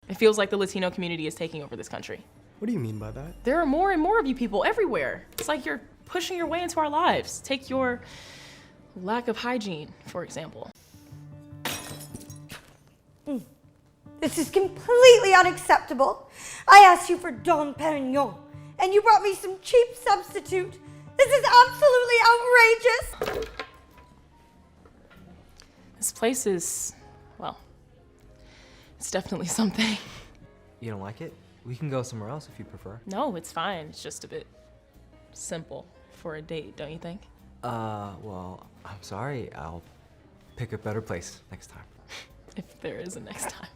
It feels like the Latino community is taking over this country. What do you mean by that? There are more and more of you people everywhere. It's like you're pushing your way into our lives. Take your lack of hygiene, for example. This is completely unacceptable. I asked you for Dom Perignon, and you brought me some cheap substitute. This is absolutely outrageous. This place is, well, it's definitely something. You don't like it? We can go somewhere else if you prefer. No, it's fine. It's just a bit simple for a date, don't you think? Well, I'm sorry. I'll pick a better place next time. If there is a next time.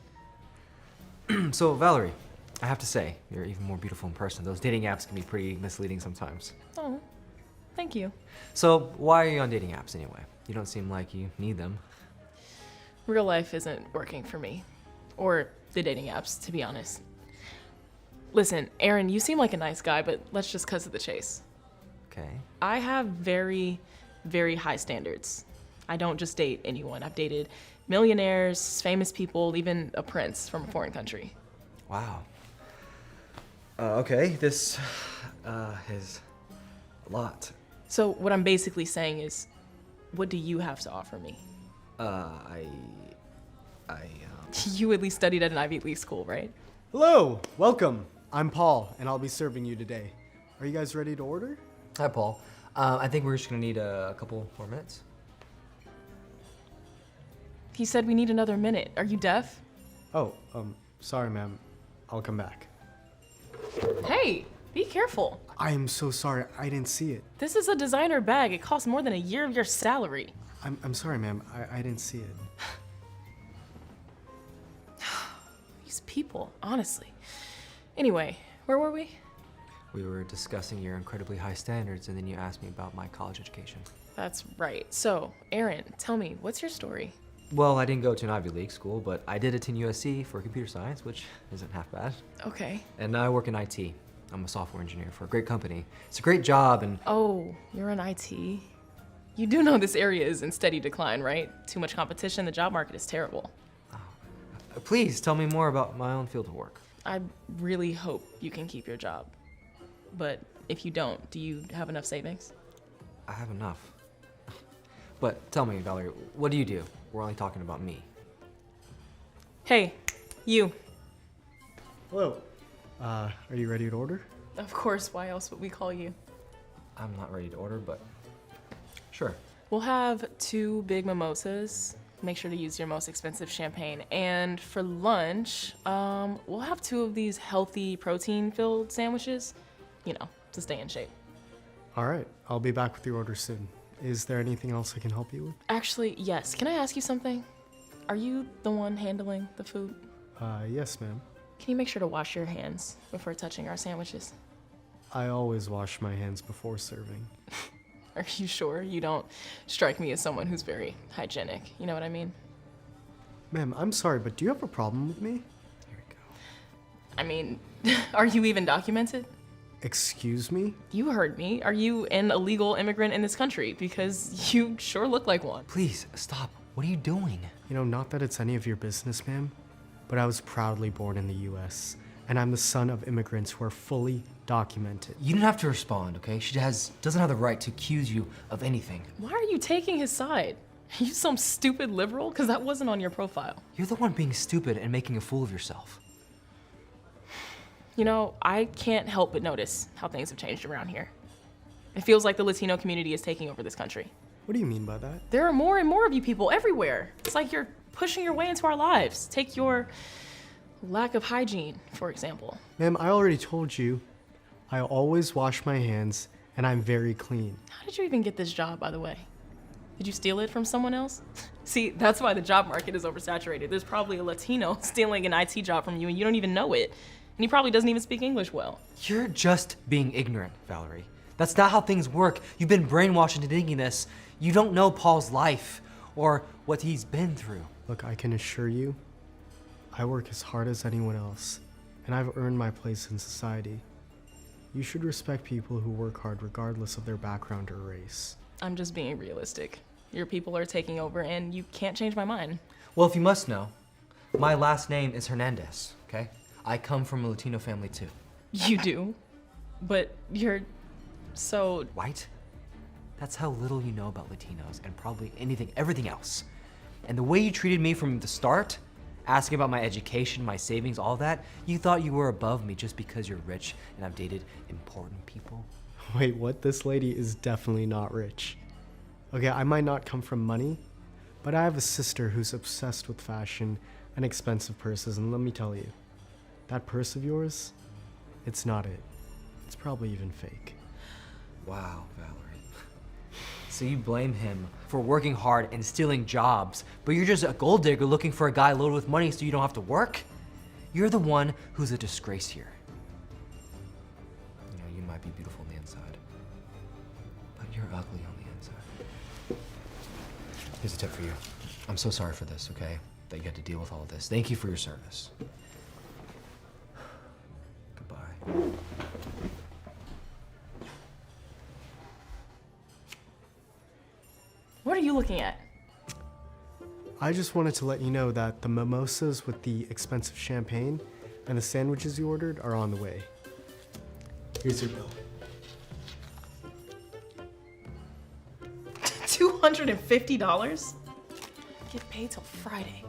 So, Valerie, I have to say, you're even more beautiful in person. Those dating apps can be pretty misleading sometimes. Oh, thank you. So, why are you on dating apps anyway? You don't seem like you need them. Real life isn't working for me. Or the dating apps, to be honest. Listen, Aaron, you seem like a nice guy, but let's just cut to the chase. Okay. I have very, very high standards. I don't just date anyone. I've dated millionaires, famous people, even a prince from a foreign country. Wow. Okay, this is a lot. So what I'm basically saying is, what do you have to offer me? You at least studied at an Ivy League school, right? Hello, welcome. I'm Paul, and I'll be serving you today. Are you guys ready to order? Hi, Paul. I think we're just gonna need a couple more minutes. He said we need another minute. Are you deaf? Oh, sorry, ma'am. I'll come back. Hey, be careful. I am so sorry. I didn't see it. This is a designer bag. It costs more than a year of your salary. I'm sorry, ma'am. I didn't see it. These people, honestly. Anyway, where were we? We were discussing your incredibly high standards, and then you asked me about my college education. That's right. So, Aaron, tell me, what's your story? Well, I didn't go to an Ivy League school, but I did attend USC for computer science, which isn't half bad. Okay. And now I work in IT. I'm a software engineer for a great company. It's a great job, and Oh, you're in IT? You do know this area is in steady decline, right? Too much competition, the job market is terrible. please tell me more about my own field of work. I really hope you can keep your job. But if you don't, do you have enough savings? I have enough. But tell me, Valerie, what do you do? We're only talking about me. Hey, you. Hello. Are you ready to order? Of course, why else would we call you? I'm not ready to order, but sure. We'll have 2 big mimosas. Make sure to use your most expensive champagne. And for lunch, we'll have 2 of these healthy protein-filled sandwiches, you know, to stay in shape. All right. I'll be back with your order soon. Is there anything else I can help you with? Actually, yes. Can I ask you something? Are you the one handling the food? Yes, ma'am. Can you make sure to wash your hands before touching our sandwiches? I always wash my hands before serving. Are you sure? You don't strike me as someone who's very hygienic. You know what I mean? Ma'am, I'm sorry, but do you have a problem with me? Here we go. I mean, are you even documented? Excuse me? You heard me. Are you an illegal immigrant in this country? Because you sure look like one. Please, stop. What are you doing? You know, not that it's any of your business, ma'am, but I was proudly born in the US, and I'm the son of immigrants who are fully documented. You didn't have to respond, okay? She doesn't have the right to accuse you of anything. Why are you taking his side? Are you some stupid liberal? Because that wasn't on your profile. You're the one being stupid and making a fool of yourself. You know, I can't help but notice how things have changed around here. It feels like the Latino community is taking over this country. What do you mean by that? There are more and more of you people everywhere. It's like you're pushing your way into our lives. Take your lack of hygiene, for example. Ma'am, I already told you, I always wash my hands, and I'm very clean. How did you even get this job, by the way? Did you steal it from someone else? See, that's why the job market is oversaturated. There's probably a Latino stealing an IT job from you and you don't even know it. And he probably doesn't even speak English well. You're just being ignorant, Valerie. That's not how things work. You've been brainwashed into thinking this. You don't know Paul's life or what he's been through. Look, I can assure you, I work as hard as anyone else, and I've earned my place in society. You should respect people who work hard regardless of their background or race. I'm just being realistic. Your people are taking over and you can't change my mind. Well, if you must know, my last name is Hernandez. okay? I come from a Latino family too. You do, but you're so... White? That's how little you know about Latinos and probably everything else. And the way you treated me from the start, asking about my education, my savings, all that, you thought you were above me just because you're rich and I've dated important people. Wait, what? This lady is definitely not rich. Okay, I might not come from money, but I have a sister who's obsessed with fashion and expensive purses, and let me tell you, that purse of yours, it's not it. It's probably even fake. Wow, Valerie. So you blame him for working hard and stealing jobs, but you're just a gold digger looking for a guy loaded with money so you don't have to work? You're the one who's a disgrace here. You know, you might be beautiful on the inside, but you're ugly on the inside. Here's a tip for you. I'm so sorry for this, okay? That you had to deal with all of this. Thank you for your service. Goodbye. What are you looking at? I just wanted to let you know that the mimosas with the expensive champagne and the sandwiches you ordered are on the way. Here's your bill. $250? Get paid till Friday.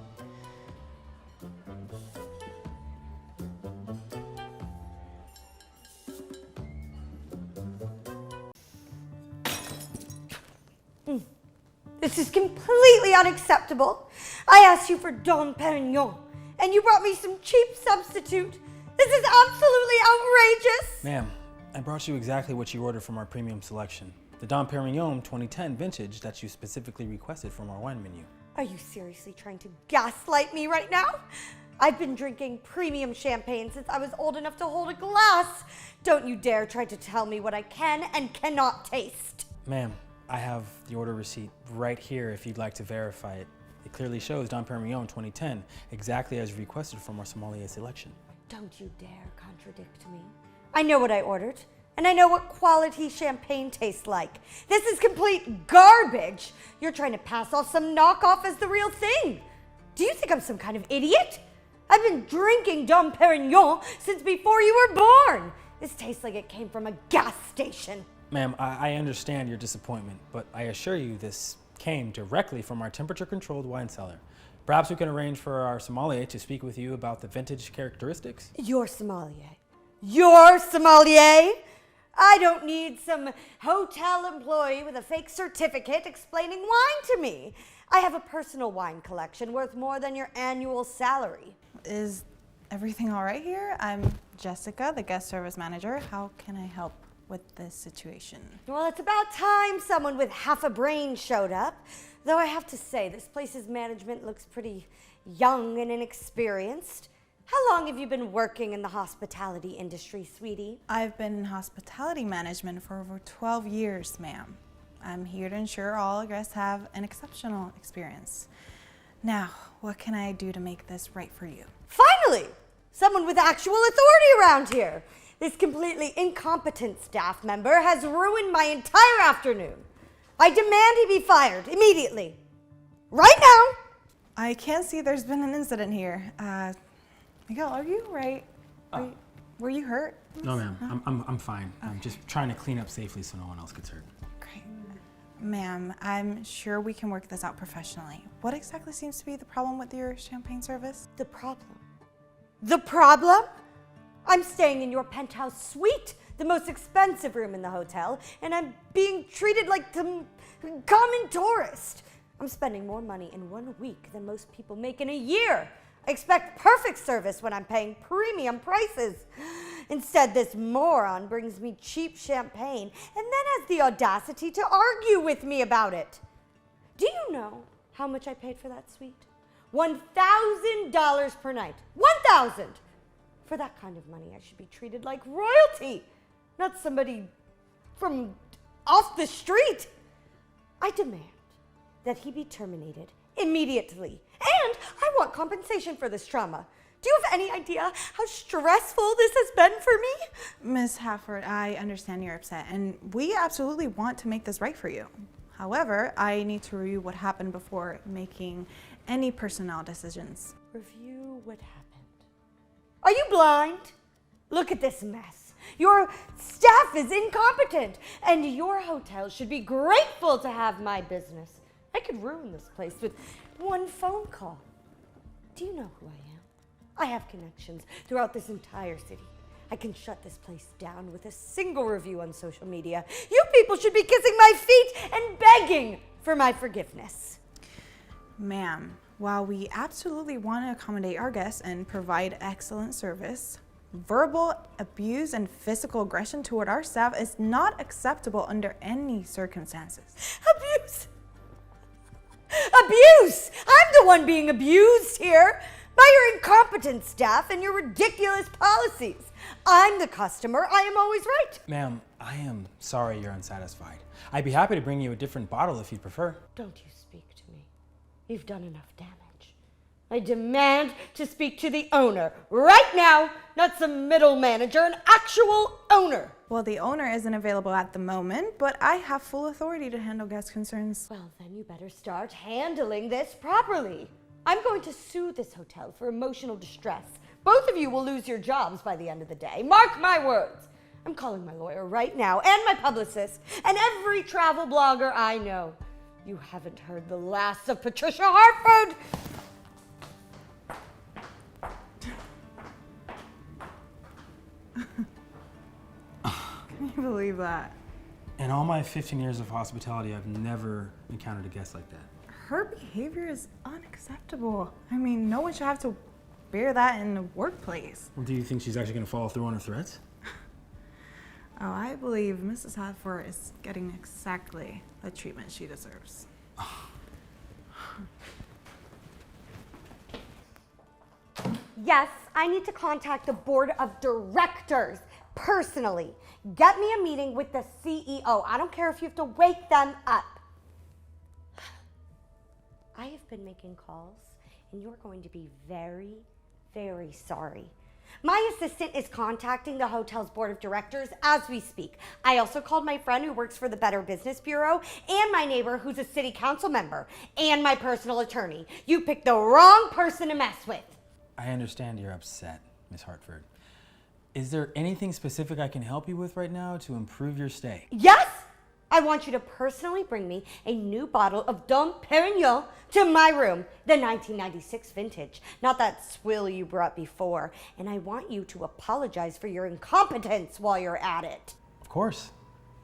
This is completely unacceptable. I asked you for Dom Perignon, and you brought me some cheap substitute. This is absolutely outrageous. Ma'am, I brought you exactly what you ordered from our premium selection. The Dom Perignon 2010 vintage that you specifically requested from our wine menu. Are you seriously trying to gaslight me right now? I've been drinking premium champagne since I was old enough to hold a glass. Don't you dare try to tell me what I can and cannot taste. Ma'am, I have the order receipt right here if you'd like to verify it. It clearly shows Dom Perignon 2010, exactly as requested from our sommelier selection. Don't you dare contradict me. I know what I ordered, and I know what quality champagne tastes like. This is complete garbage. You're trying to pass off some knockoff as the real thing. Do you think I'm some kind of idiot? I've been drinking Dom Perignon since before you were born. This tastes like it came from a gas station. Ma'am, I understand your disappointment, but I assure you this came directly from our temperature-controlled wine cellar. Perhaps we can arrange for our sommelier to speak with you about the vintage characteristics. Your sommelier? Your sommelier? I don't need some hotel employee with a fake certificate explaining wine to me. I have a personal wine collection worth more than your annual salary. Is everything all right here? I'm Jessica, the guest service manager. How can I help with this situation? Well, it's about time someone with half a brain showed up. Though I have to say, this place's management looks pretty young and inexperienced. How long have you been working in the hospitality industry, sweetie? I've been in hospitality management for over 12 years, ma'am. I'm here to ensure all guests have an exceptional experience. Now, what can I do to make this right for you? Finally! Someone with actual authority around here. This completely incompetent staff member has ruined my entire afternoon. I demand he be fired immediately. Right now! I can't see there's been an incident here. Miguel, are you right? Were you hurt? No, ma'am. I'm fine. I'm just trying to clean up safely so no one else gets hurt. Great. Ma'am, I'm sure we can work this out professionally. What exactly seems to be the problem with your champagne service? The problem? The problem? I'm staying in your penthouse suite, the most expensive room in the hotel, and I'm being treated like some common tourist. I'm spending more money in 1 week than most people make in a year. I expect perfect service when I'm paying premium prices. Instead, this moron brings me cheap champagne and then has the audacity to argue with me about it. Do you know how much I paid for that suite? $1,000 per night. $1,000! For that kind of money, I should be treated like royalty, not somebody from off the street. I demand that he be terminated immediately, and I want compensation for this trauma. Do you have any idea how stressful this has been for me? Ms. Hafford, I understand you're upset, and we absolutely want to make this right for you. However, I need to review what happened before making any personnel decisions. Review what happened. Are you blind? Look at this mess. Your staff is incompetent, and your hotel should be grateful to have my business. I could ruin this place with one phone call. Do you know who I am? I have connections throughout this entire city. I can shut this place down with a single review on social media. You people should be kissing my feet and begging for my forgiveness. Ma'am, while we absolutely want to accommodate our guests and provide excellent service, verbal abuse and physical aggression toward our staff is not acceptable under any circumstances. Abuse! Abuse! I'm the one being abused here by your incompetent staff and your ridiculous policies. I'm the customer. I am always right. Ma'am, I am sorry you're unsatisfied. I'd be happy to bring you a different bottle if you'd prefer. Don't you speak to me. You've done enough damage. I demand to speak to the owner right now, not some middle manager, an actual owner. Well, the owner isn't available at the moment, but I have full authority to handle guest concerns. Well, then you better start handling this properly. I'm going to sue this hotel for emotional distress. Both of you will lose your jobs by the end of the day. Mark my words. I'm calling my lawyer right now, and my publicist, and every travel blogger I know. You haven't heard the last of Patricia Hartford. Can you believe that? In all my 15 years of hospitality, I've never encountered a guest like that. Her behavior is unacceptable. I mean, no one should have to bear that in the workplace. Well, do you think she's actually going to follow through on her threats? Oh, I believe Mrs. Hadford is getting exactly the treatment she deserves. Yes, I need to contact the board of directors personally. Get me a meeting with the CEO. I don't care if you have to wake them up. I have been making calls, and you're going to be very, very sorry. My assistant is contacting the hotel's board of directors as we speak. I also called my friend who works for the Better Business Bureau, and my neighbor who's a city council member, and my personal attorney. You picked the wrong person to mess with. I understand you're upset, Miss Hartford. Is there anything specific I can help you with right now to improve your stay? Yes! I want you to personally bring me a new bottle of Dom Perignon to my room, the 1996 vintage, not that swill you brought before. And I want you to apologize for your incompetence while you're at it. Of course.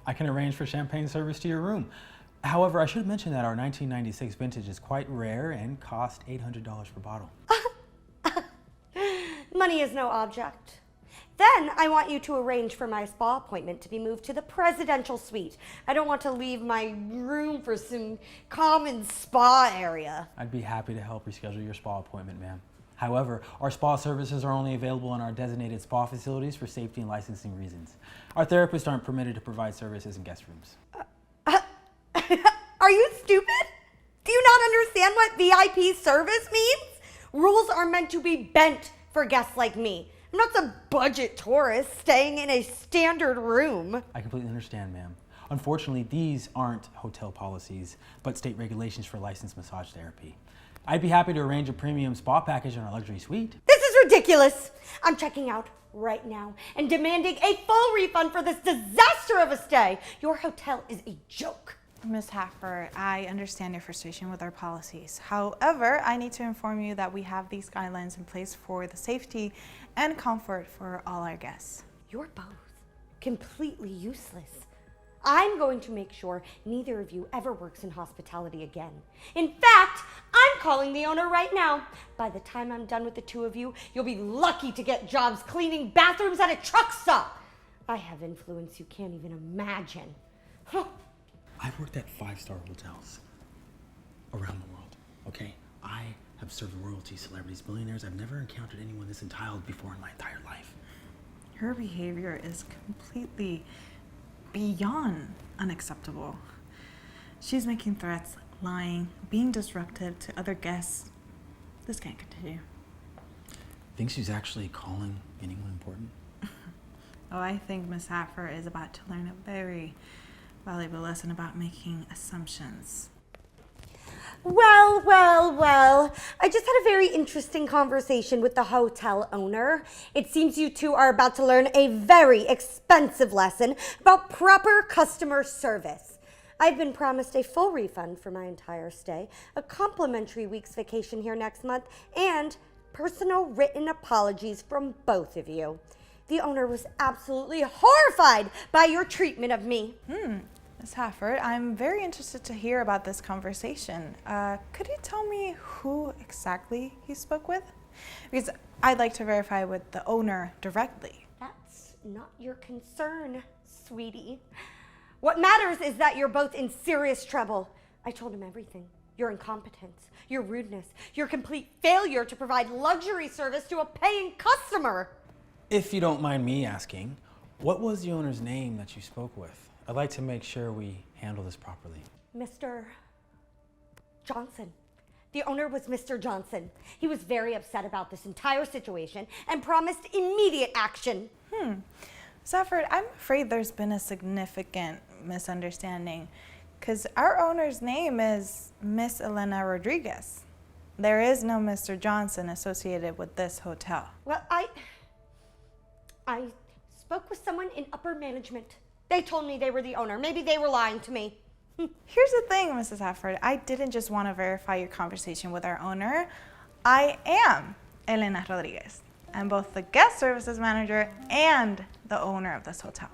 I can arrange for champagne service to your room. However, I should mention that our 1996 vintage is quite rare and cost $800 per bottle. Money is no object. Then I want you to arrange for my spa appointment to be moved to the presidential suite. I don't want to leave my room for some common spa area. I'd be happy to help reschedule your spa appointment, ma'am. However, our spa services are only available in our designated spa facilities for safety and licensing reasons. Our therapists aren't permitted to provide services in guest rooms. Are you stupid? Do you not understand what VIP service means? Rules are meant to be bent for guests like me. I'm not some budget tourist staying in a standard room. I completely understand, ma'am. Unfortunately, these aren't hotel policies, but state regulations for licensed massage therapy. I'd be happy to arrange a premium spa package in our luxury suite. This is ridiculous. I'm checking out right now and demanding a full refund for this disaster of a stay. Your hotel is a joke. Ms. Haffer, I understand your frustration with our policies. However, I need to inform you that we have these guidelines in place for the safety and comfort for all our guests. You're both completely useless. I'm going to make sure neither of you ever works in hospitality again. In fact, I'm calling the owner right now. By the time I'm done with the two of you, you'll be lucky to get jobs cleaning bathrooms at a truck stop. I have influence you can't even imagine. I've worked at 5-star hotels around the world, okay? I have served royalty, celebrities, billionaires. I've never encountered anyone this entitled before in my entire life. Her behavior is completely beyond unacceptable. She's making threats, lying, being disruptive to other guests. This can't continue. Think she's actually calling anyone important? Oh, I think Miss Haffer is about to learn a very valuable lesson about making assumptions. Well, well, well. I just had a very interesting conversation with the hotel owner. It seems you two are about to learn a very expensive lesson about proper customer service. I've been promised a full refund for my entire stay, a complimentary week's vacation here next month, and personal written apologies from both of you. The owner was absolutely horrified by your treatment of me. Ms. Hafford, I'm very interested to hear about this conversation. Could you tell me who exactly you spoke with? Because I'd like to verify with the owner directly. That's not your concern, sweetie. What matters is that you're both in serious trouble. I told him everything. Your incompetence, your rudeness, your complete failure to provide luxury service to a paying customer. If you don't mind me asking, what was the owner's name that you spoke with? I'd like to make sure we handle this properly. Mr. Johnson. The owner was Mr. Johnson. He was very upset about this entire situation and promised immediate action. Safford, I'm afraid there's been a significant misunderstanding because our owner's name is Miss Elena Rodriguez. There is no Mr. Johnson associated with this hotel. Well, I spoke with someone in upper management. They told me they were the owner. Maybe they were lying to me. Here's the thing, Mrs. Hafford. I didn't just want to verify your conversation with our owner. I am Elena Rodriguez. I'm both the guest services manager and the owner of this hotel.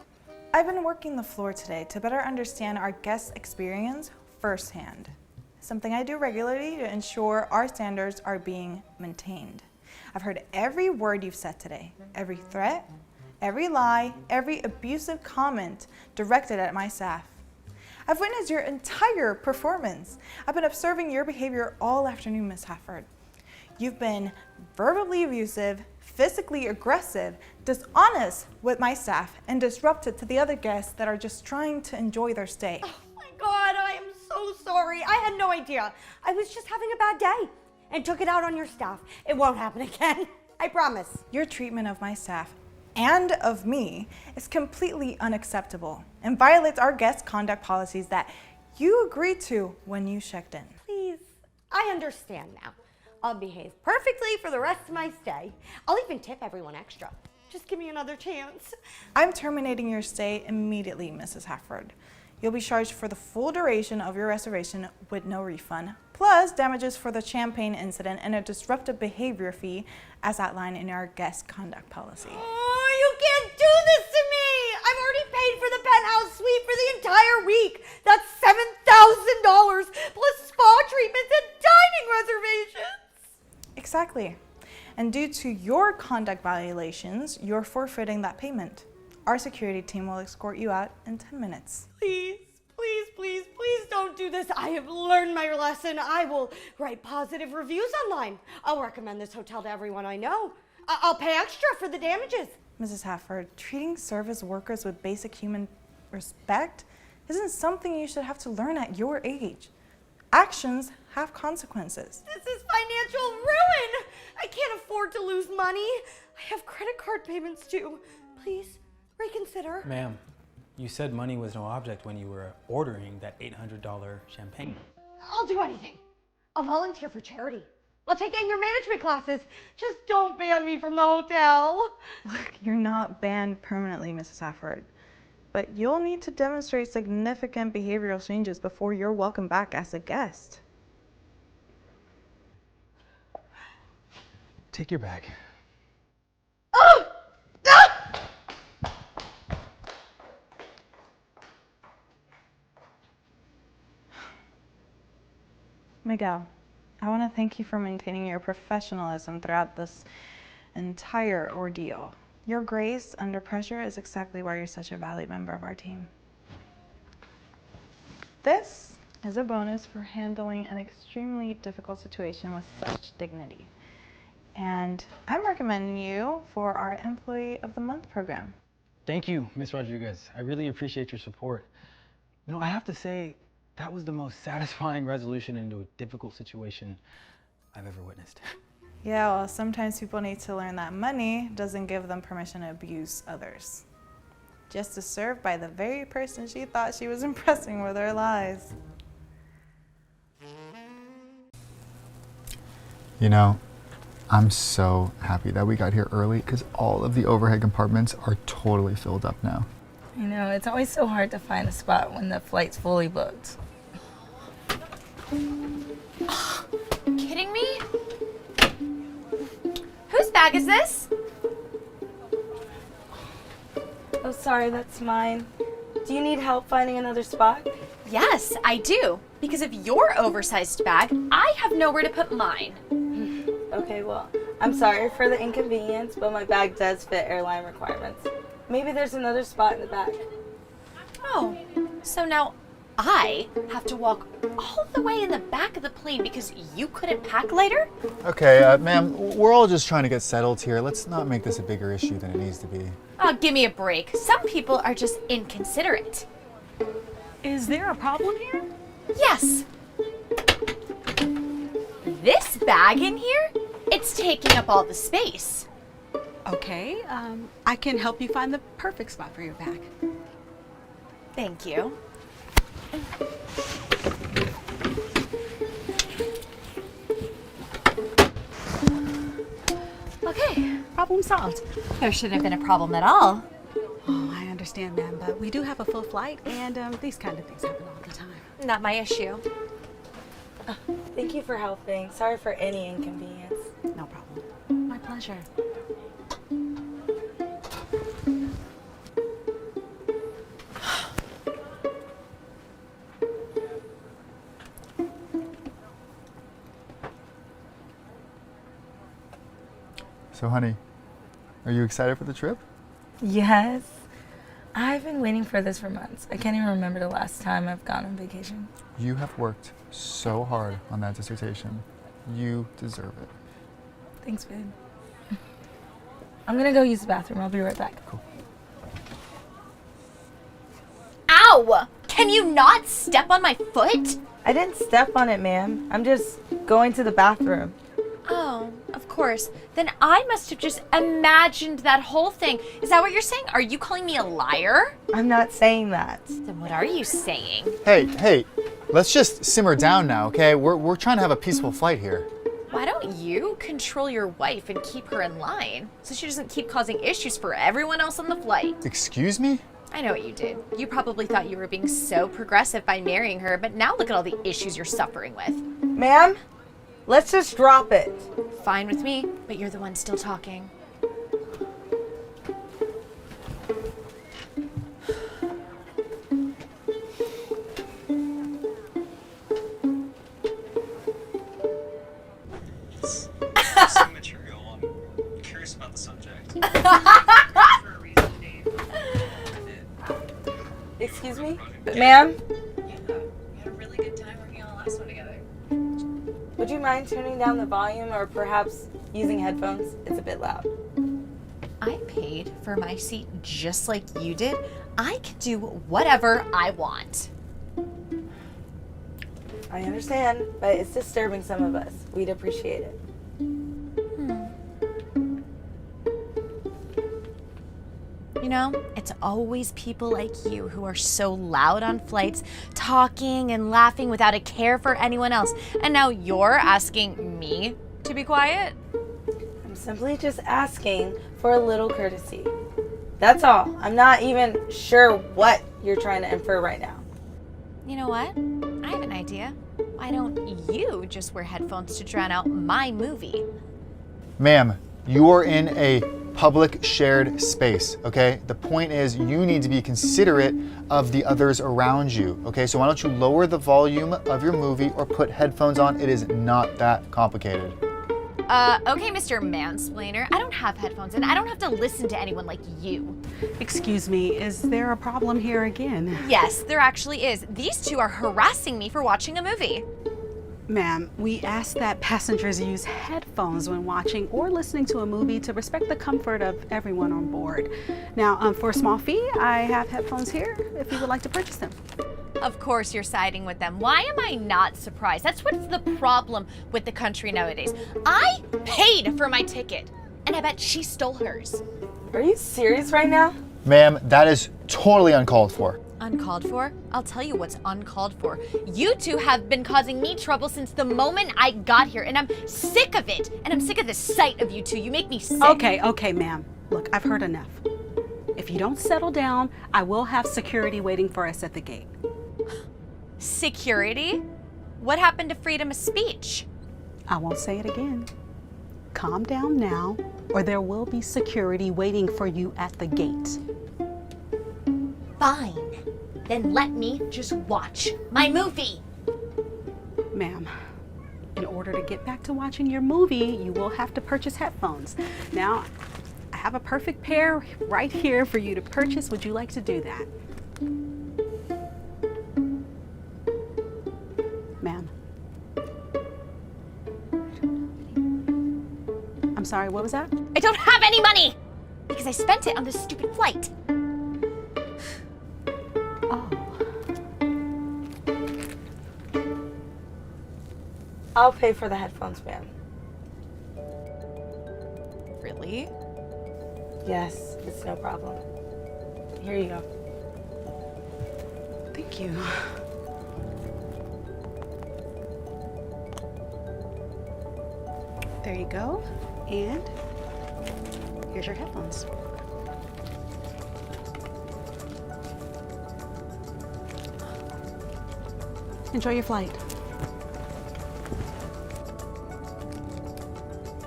I've been working the floor today to better understand our guest experience firsthand. Something I do regularly to ensure our standards are being maintained. I've heard every word you've said today, every threat, every lie, every abusive comment directed at my staff. I've witnessed your entire performance. I've been observing your behavior all afternoon, Ms. Hafford. You've been verbally abusive, physically aggressive, dishonest with my staff, and disruptive to the other guests that are just trying to enjoy their stay. Oh my God, I am so sorry. I had no idea. I was just having a bad day and took it out on your staff. It won't happen again. I promise. Your treatment of my staff and of me is completely unacceptable and violates our guest conduct policies that you agreed to when you checked in. Please, I understand now. I'll behave perfectly for the rest of my stay. I'll even tip everyone extra. Just give me another chance. I'm terminating your stay immediately, Mrs. Hafford. You'll be charged for the full duration of your reservation with no refund, plus damages for the champagne incident and a disruptive behavior fee as outlined in our guest conduct policy. Oh, you can't do this to me! I've already paid for the penthouse suite for the entire week. That's $7,000 plus spa treatments and dining reservations. Exactly. And due to your conduct violations, you're forfeiting that payment. Our security team will escort you out in 10 minutes. Please, please, please, please don't do this. I have learned my lesson. I will write positive reviews online. I'll recommend this hotel to everyone I know. I'll pay extra for the damages. Mrs. Hafford, treating service workers with basic human respect isn't something you should have to learn at your age. Actions have consequences. This is financial ruin. I can't afford to lose money. I have credit card payments due. Please reconsider. Ma'am, you said money was no object when you were ordering that $800 champagne. I'll do anything. I'll volunteer for charity. I'll take anger management classes. Just don't ban me from the hotel. Look, you're not banned permanently, Mrs. Hafford, but you'll need to demonstrate significant behavioral changes before you're welcome back as a guest. Take your bag. Oh! Ah! Miguel, I want to thank you for maintaining your professionalism throughout this entire ordeal. Your grace under pressure is exactly why you're such a valued member of our team. This is a bonus for handling an extremely difficult situation with such dignity. And I'm recommending you for our Employee of the Month program. Thank you, Ms. Rodriguez. I really appreciate your support. You know, I have to say, that was the most satisfying resolution into a difficult situation I've ever witnessed. Yeah, well, sometimes people need to learn that money doesn't give them permission to abuse others. Just to serve by the very person she thought she was impressing with her lies. You know, I'm so happy that we got here early because all of the overhead compartments are totally filled up now. I know, it's always so hard to find a spot when the flight's fully booked. Kidding me? Whose bag is this? Oh, sorry, that's mine. Do you need help finding another spot? Yes, I do. Because of your oversized bag, I have nowhere to put mine. Okay, well, I'm sorry for the inconvenience, but my bag does fit airline requirements. Maybe there's another spot in the back. Oh, so now I have to walk all the way in the back of the plane because you couldn't pack later? Okay, ma'am, we're all just trying to get settled here. Let's not make this a bigger issue than it needs to be. Oh, give me a break. Some people are just inconsiderate. Is there a problem here? Yes. This bag in here, it's taking up all the space. Okay, I can help you find the perfect spot for your bag. Thank you. Okay, Problem solved. there shouldn't have been a problem at all. Oh, I understand, ma'am, but we do have a full flight, and these kind of things happen all the time. Not my issue. Thank you for helping. Sorry for any inconvenience. No problem. My pleasure. So, honey, are you excited for the trip? Yes. I've been waiting for this for months. I can't even remember the last time I've gone on vacation. You have worked so hard on that dissertation. You deserve it. Thanks, babe. I'm gonna go use the bathroom. I'll be right back. Cool. Ow! Can you not step on my foot? I didn't step on it, ma'am. I'm just going to the bathroom. Oh, of course. Then I must have just imagined that whole thing. Is that what you're saying? Are you calling me a liar? I'm not saying that. Then what are you saying? Hey, let's just simmer down now, okay? We're trying to have a peaceful flight here. Why don't you control your wife and keep her in line so she doesn't keep causing issues for everyone else on the flight? Excuse me? I know what you did. You probably thought you were being so progressive by marrying her, but now look at all the issues you're suffering with. Ma'am, let's just drop it. Fine with me, but you're the one still talking. Some material. I'm curious about the subject. Excuse me? Ma'am, We had a really good time working on the last one together. would you mind turning down the volume or perhaps using headphones? It's a bit loud. I paid for my seat just like you did. I can do whatever I want. I understand, but it's disturbing some of us. We'd appreciate it. You know, it's always people like you who are so loud on flights, talking and laughing without a care for anyone else. And now you're asking me to be quiet? I'm simply just asking for a little courtesy. That's all. I'm not even sure what you're trying to infer right now. You know what? I have an idea. Why don't you just wear headphones to drown out my movie? Ma'am, you are in a public shared space, okay? The point is you need to be considerate of the others around you, okay? So why don't you lower the volume of your movie or put headphones on? It is not that complicated. Okay, Mr. Mansplainer. I don't have headphones and I don't have to listen to anyone like you. Excuse me, is there a problem here again? Yes, there actually is. These two are harassing me for watching a movie. Ma'am, we ask that passengers use headphones when watching or listening to a movie to respect the comfort of everyone on board. Now, for a small fee, I have headphones here if you would like to purchase them. Of course you're siding with them. Why am I not surprised? That's what's the problem with the country nowadays. I paid for my ticket, and I bet she stole hers. Are you serious right now? Ma'am, that is totally uncalled for. Uncalled for? I'll tell you what's uncalled for. You two have been causing me trouble since the moment I got here, and I'm sick of it. And I'm sick of the sight of you two. You make me sick. Okay, ma'am. Look, I've heard enough. If you don't settle down, I will have security waiting for us at the gate. Security? What happened to freedom of speech? I won't say it again. Calm down now, or there will be security waiting for you at the gate. Fine. Then let me just watch my movie. Ma'am, in order to get back to watching your movie, you will have to purchase headphones. Now, I have a perfect pair right here for you to purchase. Would you like to do that? Ma'am. I'm sorry, what was that? I don't have any money! Because I spent it on this stupid flight. Oh. I'll pay for the headphones, ma'am. Really? Yes, it's no problem. Here you go. Thank you. There you go. And here's your headphones. Enjoy your flight.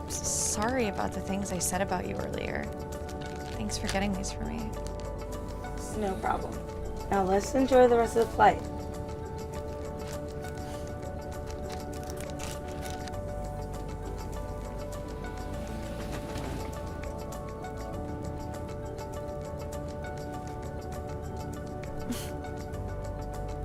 Sorry about the things I said about you earlier. Thanks for getting these for me. It's no problem. Now let's enjoy the rest of the flight.